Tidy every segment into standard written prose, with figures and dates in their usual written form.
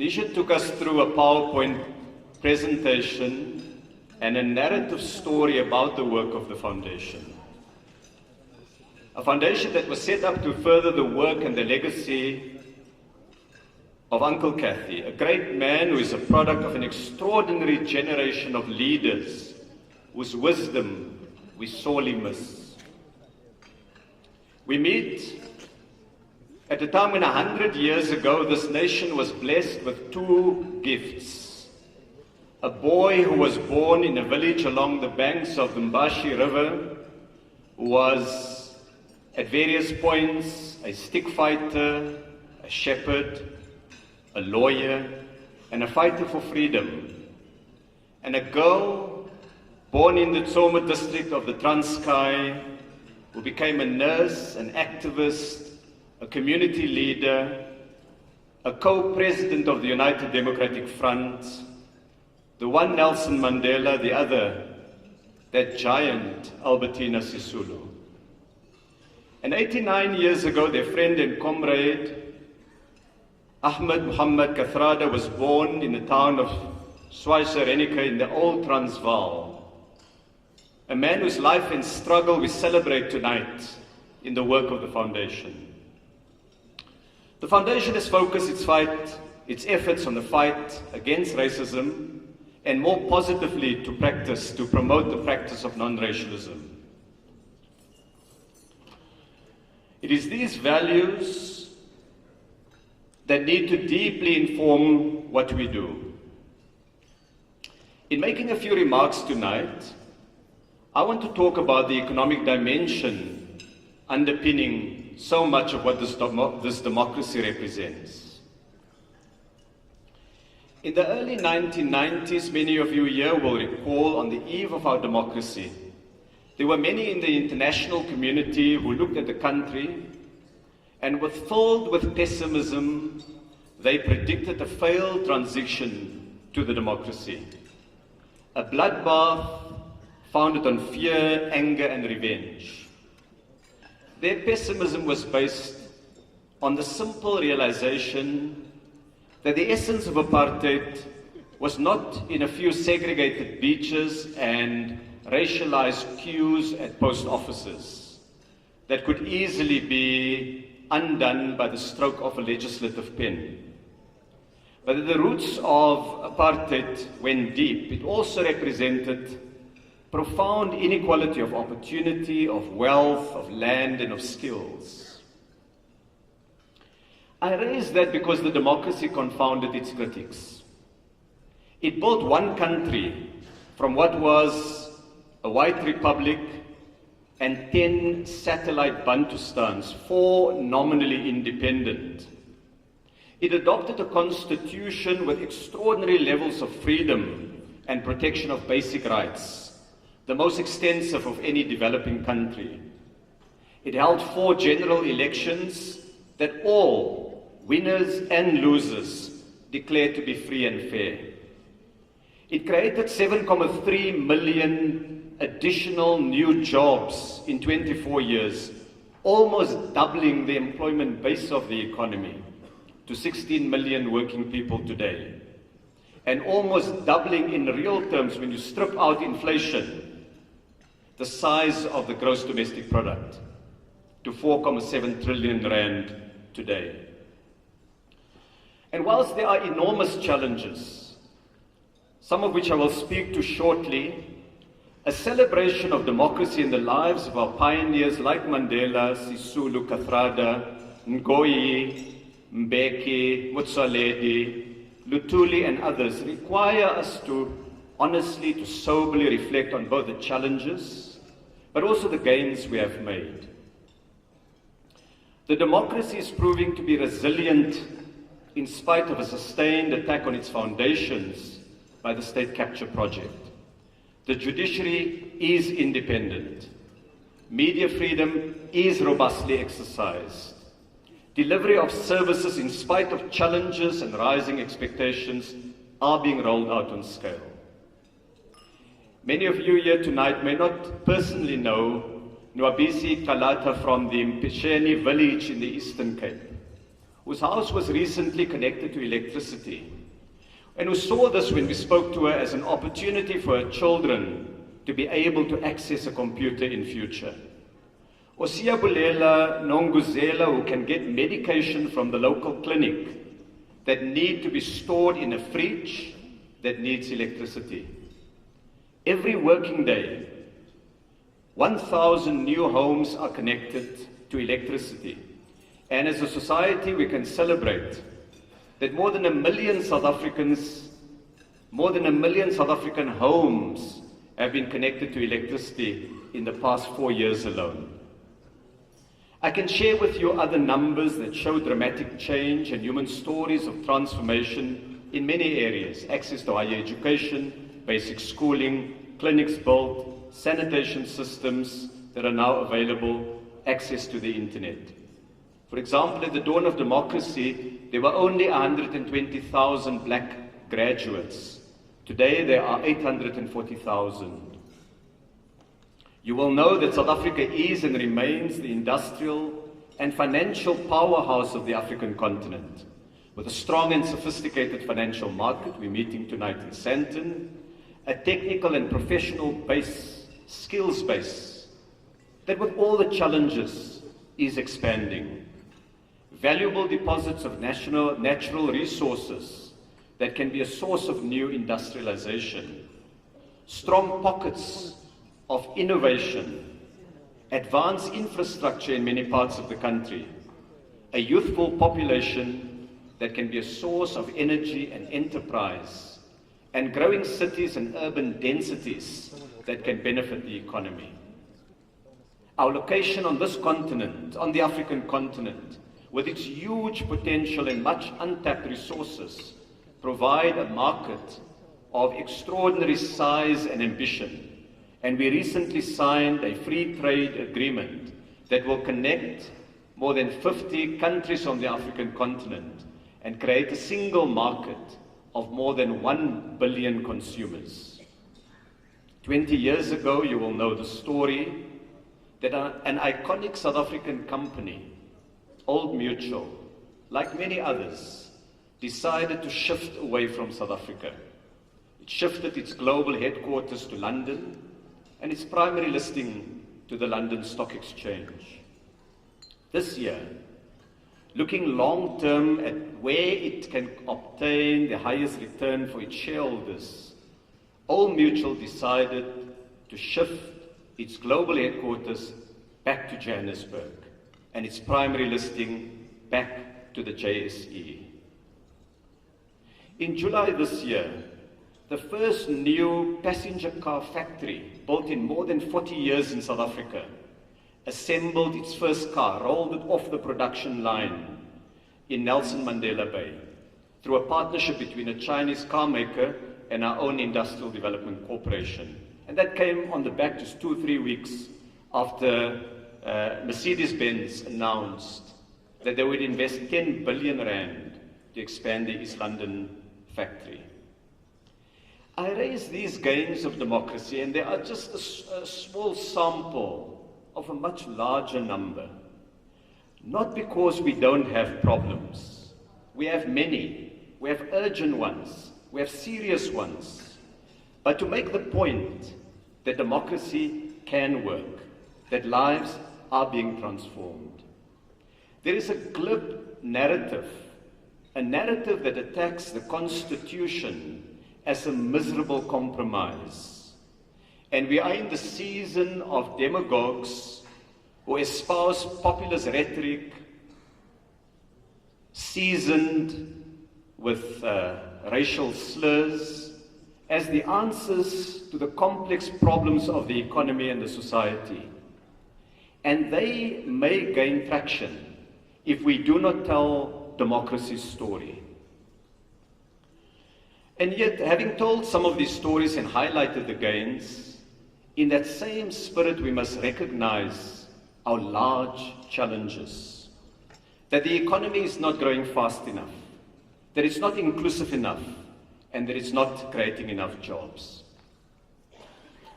Nisha took us through a PowerPoint presentation and a narrative story about the work of the foundation. A foundation that was set up to further the work and the legacy of Uncle Kathy, a great man who is a product of an extraordinary generation of leaders whose wisdom we sorely miss. We meet at a time when 100 years ago this nation was blessed with two gifts. A boy who was born in a village along the banks of the Mbashi River, who was at various points a stick fighter, a shepherd, a lawyer, and a fighter for freedom. And a girl born in the Tsoma district of the Transkei, who became a nurse, an activist, a community leader, a co-president of the United Democratic Front, the one Nelson Mandela, the other, that giant Albertina Sisulu. And 89 years ago, their friend and comrade, Ahmed Muhammad Kathrada, was born in the town of Schweizer-Renike in the old Transvaal. A man whose life and struggle we celebrate tonight in the work of the foundation. The foundation has focused its efforts on the fight against racism and more positively to promote the practice of non-racialism. It is these values that need to deeply inform what we do. In making a few remarks tonight, I want to talk about the economic dimension underpinning so much of what this democracy represents. In the early 1990s, many of you here will recall, on the eve of our democracy, there were many in the international community who looked at the country and were filled with pessimism. They predicted a failed transition to the democracy, a bloodbath founded on fear, anger, and revenge. Their pessimism was based on the simple realization that the essence of apartheid was not in a few segregated beaches and racialized queues at post offices that could easily be undone by the stroke of a legislative pen. But at the roots of apartheid went deep. It also represented profound inequality of opportunity, of wealth, of land, and of skills. I raise that because the democracy confounded its critics. It built one country from what was a white republic and 10 satellite Bantustans, 4 nominally independent. It adopted a constitution with extraordinary levels of freedom and protection of basic rights, the most extensive of any developing country. It held 4 general elections that all, winners and losers, declared to be free and fair. It created 7.3 million additional new jobs in 24 years, almost doubling the employment base of the economy to 16 million working people today, and almost doubling in real terms, when you strip out inflation, the size of the gross domestic product to 4.7 trillion rand today. And whilst there are enormous challenges, some of which I will speak to shortly, a celebration of democracy in the lives of our pioneers like Mandela, Sisulu, Kathrada, Ngoyi, Mbeki, Motsoaledi, Luthuli, and others require us to honestly, to soberly reflect on both the challenges, but also the gains we have made. The democracy is proving to be resilient in spite of a sustained attack on its foundations by the state capture project. The judiciary is independent. Media freedom is robustly exercised. Delivery of services in spite of challenges and rising expectations are being rolled out on scale. Many of you here tonight may not personally know Nwabisi Kalata from the Mpisheni village in the Eastern Cape, whose house was recently connected to electricity, and who saw this when we spoke to her as an opportunity for her children to be able to access a computer in future. Or Siyabulela Nonguzela, who can get medication from the local clinic that need to be stored in a fridge that needs electricity. Every working day, 1,000 new homes are connected to electricity. And as a society, we can celebrate that more than 1 million South African homes have been connected to electricity in the past 4 years alone. I can share with you other numbers that show dramatic change and human stories of transformation in many areas: access to higher education, basic schooling, clinics built, sanitation systems that are now available, access to the internet. For example, at the dawn of democracy, there were only 120,000 black graduates. Today, there are 840,000. You will know that South Africa is and remains the industrial and financial powerhouse of the African continent. With a strong and sophisticated financial market, we're meeting tonight in Sandton, a technical and professional base, skills base, that with all the challenges is expanding. Valuable deposits of natural resources that can be a source of new industrialization. Strong pockets of innovation, advanced infrastructure in many parts of the country, a youthful population that can be a source of energy and enterprise, and growing cities and urban densities that can benefit the economy. Our location on this continent, on the African continent, with its huge potential and much untapped resources, provide a market of extraordinary size and ambition. And we recently signed a free trade agreement that will connect more than 50 countries on the African continent and create a single market of more than 1 billion consumers. 20 years ago, you will know the story that an iconic South African company, Old Mutual, like many others, decided to shift away from South Africa. It shifted its global headquarters to London and its primary listing to the London Stock Exchange. This year, looking long-term at where it can obtain the highest return for its shareholders, Old Mutual decided to shift its global headquarters back to Johannesburg and its primary listing back to the JSE. In July this year, the first new passenger car factory, built in more than 40 years in South Africa, assembled its first car, rolled it off the production line in Nelson Mandela Bay through a partnership between a Chinese car maker and our own Industrial Development Corporation. And that came on the back just 2-3 weeks after Mercedes-Benz announced that they would invest 10 billion rand to expand the East London factory. I raise these gains of democracy, and they are just a small sample of a much larger number. Not because we don't have problems. We have many. We have urgent ones. We have serious ones. But to make the point that democracy can work, that lives are being transformed. There is a glib narrative, a narrative that attacks the Constitution as a miserable compromise. And we are in the season of demagogues who espouse populist rhetoric, seasoned with racial slurs, as the answers to the complex problems of the economy and the society. And they may gain traction if we do not tell democracy's story. And yet, having told some of these stories and highlighted the gains, in that same spirit we must recognize our large challenges. That the economy is not growing fast enough, that it's not inclusive enough, and that it's not creating enough jobs.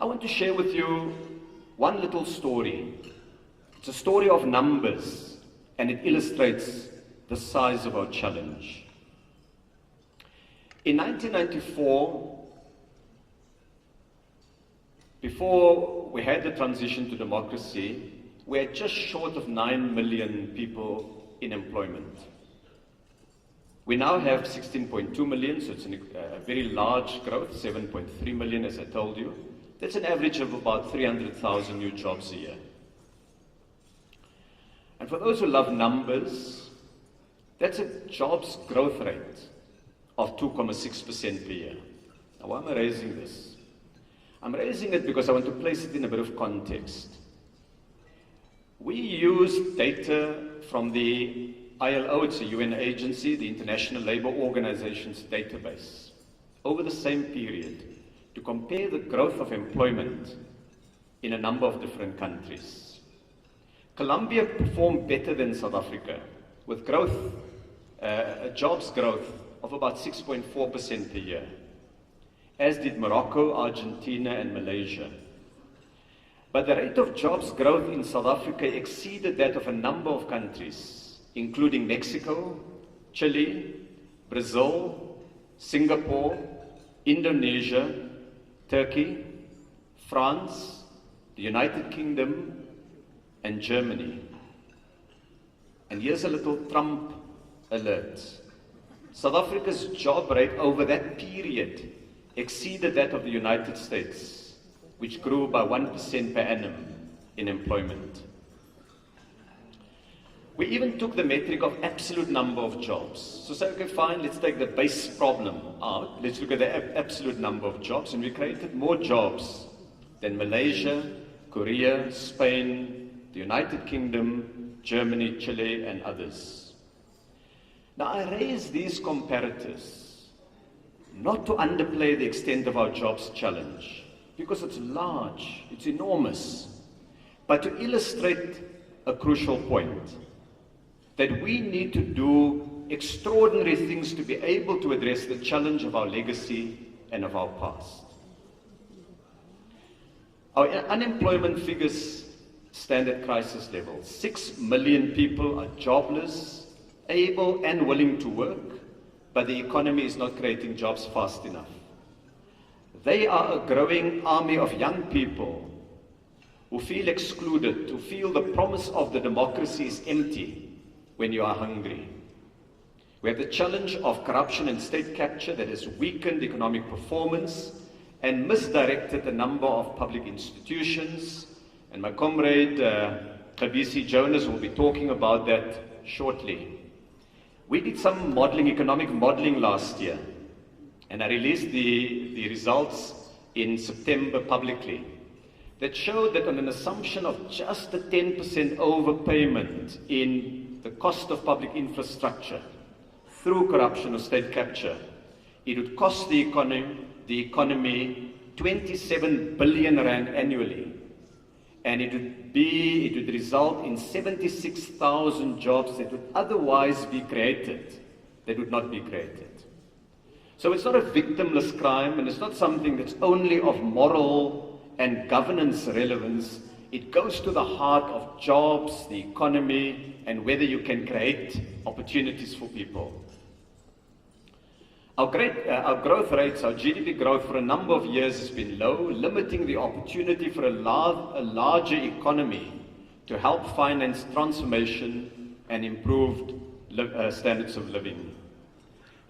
I want to share with you one little story. It's a story of numbers, and it illustrates the size of our challenge. In 1994, before we had the transition to democracy, we had just short of 9 million people in employment. We now have 16.2 million, so it's a very large growth, 7.3 million as I told you. That's an average of about 300,000 new jobs a year. And for those who love numbers, that's a jobs growth rate of 2.6% per year. Now why am I raising this? I'm raising it because I want to place it in a bit of context. We use data from the ILO, it's a UN agency, the International Labour Organization's database, over the same period to compare the growth of employment in a number of different countries. Colombia performed better than South Africa with growth, jobs growth of about 6.4% per year, as did Morocco, Argentina, and Malaysia. But the rate of jobs growth in South Africa exceeded that of a number of countries, including Mexico, Chile, Brazil, Singapore, Indonesia, Turkey, France, the United Kingdom, and Germany. And here's a little Trump alert. South Africa's job rate over that period exceeded that of the United States, which grew by 1% per annum in employment. We even took the metric of absolute number of jobs. So say, okay, fine, let's take the base problem out. Let's look at the absolute number of jobs. And we created more jobs than Malaysia, Korea, Spain, the United Kingdom, Germany, Chile, and others. Now, I raise these comparators not to underplay the extent of our jobs challenge, because it's large, it's enormous, but to illustrate a crucial point, that we need to do extraordinary things to be able to address the challenge of our legacy and of our past. Our unemployment figures stand at crisis levels. 6 million people are jobless, able and willing to work, but the economy is not creating jobs fast enough. They are a growing army of young people who feel excluded, who feel the promise of the democracy is empty when you are hungry. We have the challenge of corruption and state capture that has weakened economic performance and misdirected a number of public institutions. And my comrade Khabisi Jonas will be talking about that shortly. We did some modeling, economic modeling last year, and I released the results in September publicly, that showed that on an assumption of just a 10% overpayment in the cost of public infrastructure through corruption or state capture, it would cost the economy 27 billion rand annually, and it would result in 76,000 jobs that would otherwise be created, that would not be created. So it's not a victimless crime, and it's not something that's only of moral and governance relevance. It goes to the heart of jobs, the economy, and whether you can create opportunities for people. Our growth rates, our GDP growth for a number of years has been low, limiting the opportunity for a larger economy to help finance transformation and improved standards of living.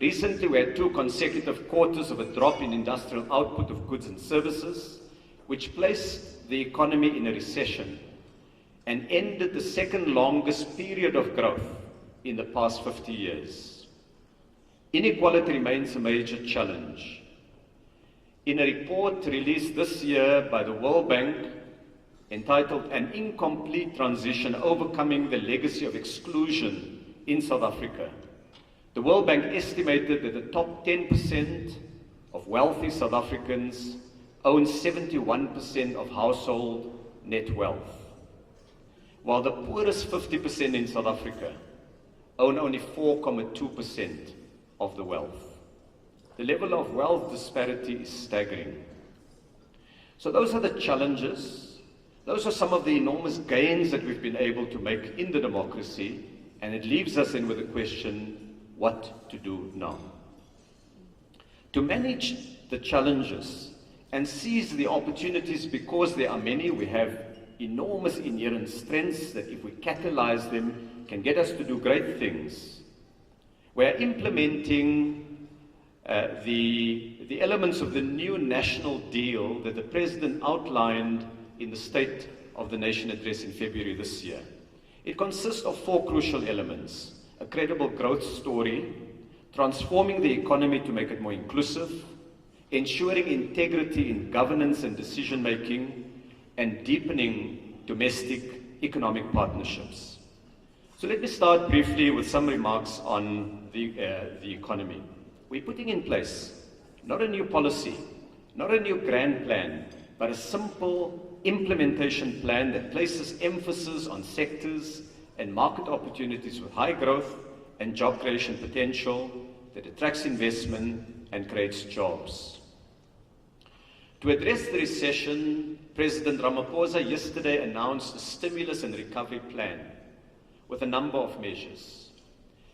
Recently, we had 2 consecutive quarters of a drop in industrial output of goods and services, which placed the economy in a recession and ended the second longest period of growth in the past 50 years. Inequality remains a major challenge. In a report released this year by the World Bank entitled An Incomplete Transition, Overcoming the Legacy of Exclusion in South Africa, the World Bank estimated that the top 10% of wealthy South Africans own 71% of household net wealth, while the poorest 50% in South Africa own only 4.2% of the wealth. The level of wealth disparity is staggering. So those are the challenges. Those are some of the enormous gains that we've been able to make in the democracy, And it leaves us then with the question, what to do now? To manage the challenges and seize the opportunities, because there are many, we have enormous inherent strengths that if we catalyze them can get us to do great things. We're implementing the elements of the new national deal that the President outlined in the State of the Nation address in February this year. It consists of 4 crucial elements: a credible growth story, transforming the economy to make it more inclusive, ensuring integrity in governance and decision-making, and deepening domestic economic partnerships. So let me start briefly with some remarks on the economy. We're putting in place not a new policy, not a new grand plan, but a simple implementation plan that places emphasis on sectors and market opportunities with high growth and job creation potential that attracts investment and creates jobs. To address the recession, President Ramaphosa yesterday announced a stimulus and recovery plan with a number of measures,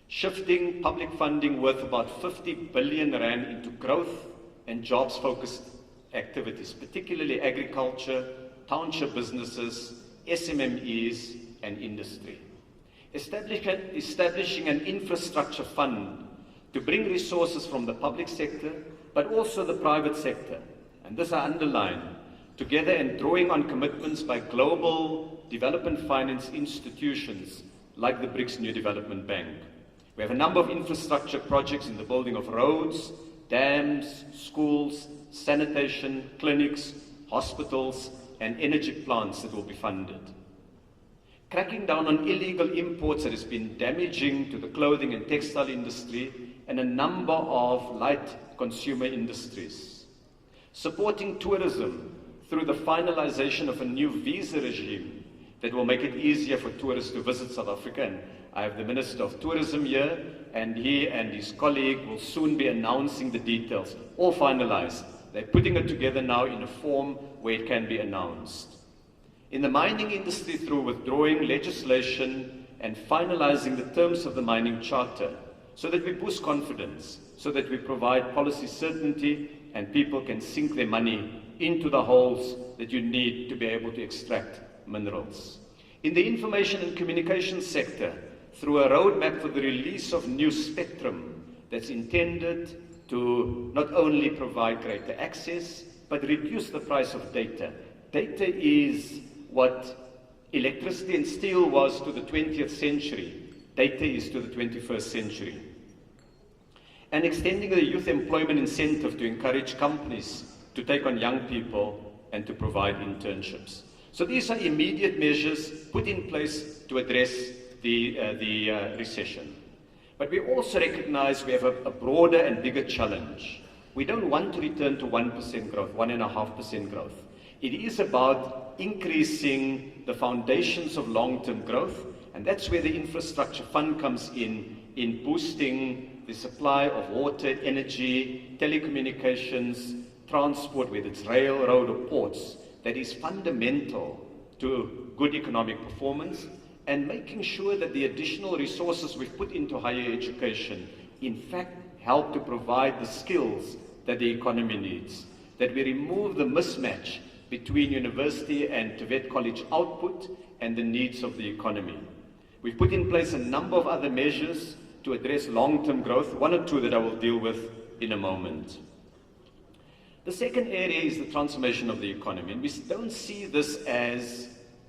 shifting public funding worth about 50 billion rand into growth and jobs-focused activities, particularly agriculture, township businesses, SMMEs, and industry. Establishing an infrastructure fund to bring resources from the public sector, but also the private sector. And this I underline, together and drawing on commitments by global development finance institutions like the BRICS New Development Bank. We have a number of infrastructure projects in the building of roads, dams, schools, sanitation, clinics, hospitals, and energy plants that will be funded. Cracking down on illegal imports that has been damaging to the clothing and textile industry and a number of light consumer industries. Supporting tourism through the finalization of a new visa regime that will make it easier for tourists to visit South Africa. And I have the Minister of Tourism here, and he and his colleague will soon be announcing the details, all finalized. They're putting it together now in a form where it can be announced. In the mining industry, through withdrawing legislation and finalizing the terms of the mining charter, so that we boost confidence, so that we provide policy certainty and people can sink their money into the holes that you need to be able to extract minerals. In the information and communications sector, through a roadmap for the release of new spectrum that's intended to not only provide greater access, but reduce the price of data. Data is what electricity and steel was to the 20th century. Data is to the 21st century. And extending the youth employment incentive to encourage companies to take on young people and to provide internships. So these are immediate measures put in place to address the recession. But we also recognize we have a broader and bigger challenge. We don't want to return to 1% growth, 1.5% growth. It is about increasing the foundations of long-term growth, and that's where the infrastructure fund comes in boosting the supply of water, energy, telecommunications, transport, whether it's rail, road, or ports. That is fundamental to good economic performance, and making sure that the additional resources we've put into higher education in fact help to provide the skills that the economy needs, that we remove the mismatch between university and TVET college output and the needs of the economy. We've put in place a number of other measures to address long-term growth, one or two that I will deal with in a moment. The second area is the transformation of the economy, and we don't see this as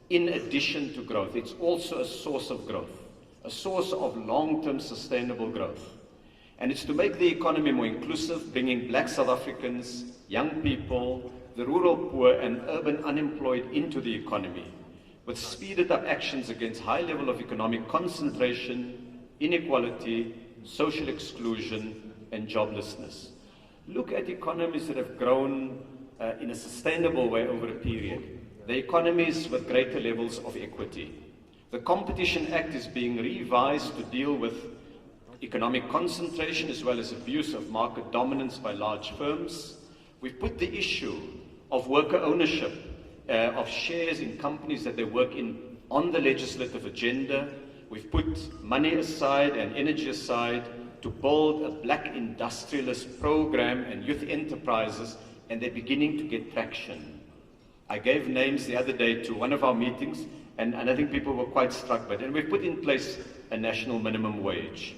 in addition to growth. It's also a source of growth, a source of long-term sustainable growth. And it's to make the economy more inclusive, bringing Black South Africans, young people, the rural poor and urban unemployed into the economy, with speeded up actions against high level of economic concentration, inequality, social exclusion, and joblessness. Look at economies that have grown in a sustainable way over a period. The economies with greater levels of equity. The Competition Act is being revised to deal with economic concentration as well as abuse of market dominance by large firms. We've put the issue of worker ownership of shares in companies that they work in on the legislative agenda. We've put money aside and energy aside to build a black industrialist program and youth enterprises, and they're beginning to get traction. I gave names the other day to one of our meetings, and I think people were quite struck by it. And we've put in place a national minimum wage.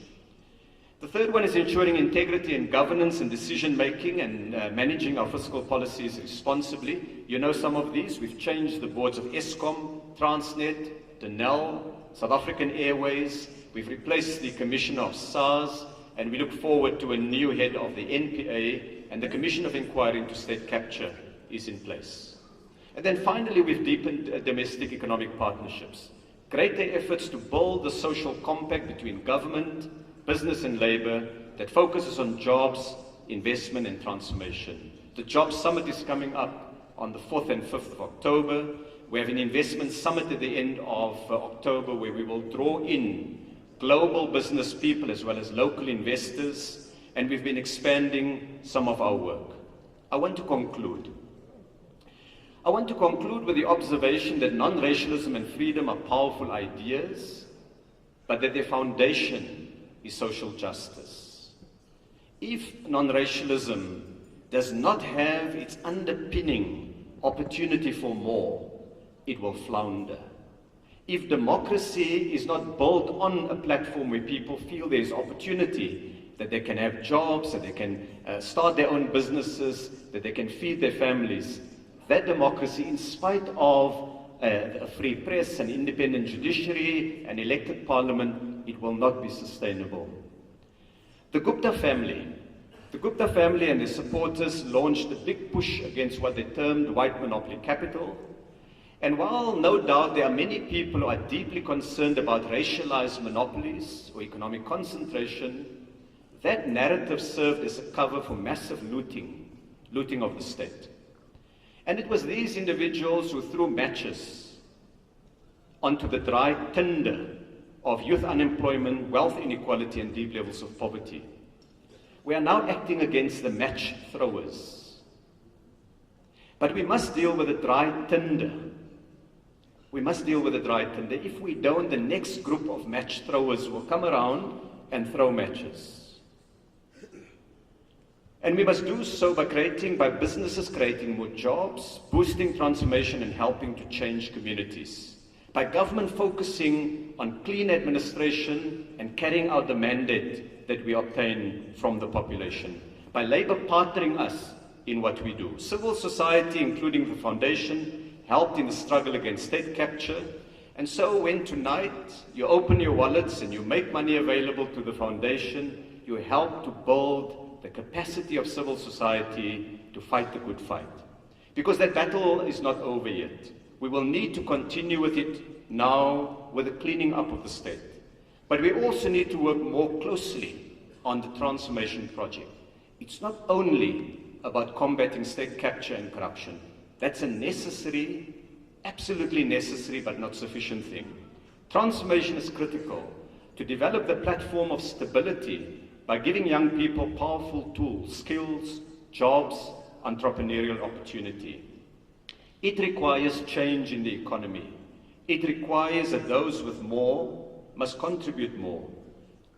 The third one is ensuring integrity in governance and decision-making and managing our fiscal policies responsibly. You know some of these. We've changed the boards of Eskom, Transnet, Denel, South African Airways. We've replaced the Commissioner of SARS, and we look forward to a new head of the NPA, and the Commission of Inquiry into State Capture is in place. And then finally, we've deepened domestic economic partnerships. Greater efforts to build the social compact between government, business and labor that focuses on jobs, investment and transformation. The Jobs Summit is coming up on the 4th and 5th of October. We have an investment summit at the end of October where we will draw in global business people as well as local investors, and we've been expanding some of our work. I want to conclude. I want to conclude with the observation that non-racialism and freedom are powerful ideas, but that their foundation is social justice. If non-racialism does not have its underpinning opportunity for more, it will flounder. If democracy is not built on a platform where people feel there's opportunity, that they can have jobs, that they can start their own businesses, that they can feed their families, that democracy, in spite of a free press, an independent judiciary, an elected parliament, it will not be sustainable. The Gupta family and their supporters launched a big push against what they termed white monopoly capital. And while no doubt there are many people who are deeply concerned about racialized monopolies or economic concentration, that narrative served as a cover for massive looting of the state. And it was these individuals who threw matches onto the dry tinder of youth unemployment, wealth inequality, and deep levels of poverty. We are now acting against the match throwers. But we must deal with the dry tinder. We must deal with the dry tinder. If we don't, the next group of match throwers will come around and throw matches. And we must do so by businesses creating more jobs, boosting transformation and helping to change communities. By government focusing on clean administration and carrying out the mandate that we obtain from the population. By labor partnering us in what we do. Civil society, including the foundation, helped in the struggle against state capture. And so when tonight you open your wallets and you make money available to the foundation, you help to build the capacity of civil society to fight the good fight. Because that battle is not over yet. We will need to continue with it now with the cleaning up of the state. But we also need to work more closely on the transformation project. It's not only about combating state capture and corruption. That's a necessary, absolutely necessary, but not sufficient thing. Transformation is critical to develop the platform of stability by giving young people powerful tools, skills, jobs, entrepreneurial opportunity. It requires change in the economy. It requires that those with more must contribute more.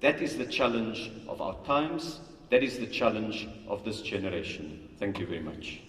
That is the challenge of our times. That is the challenge of this generation. Thank you very much.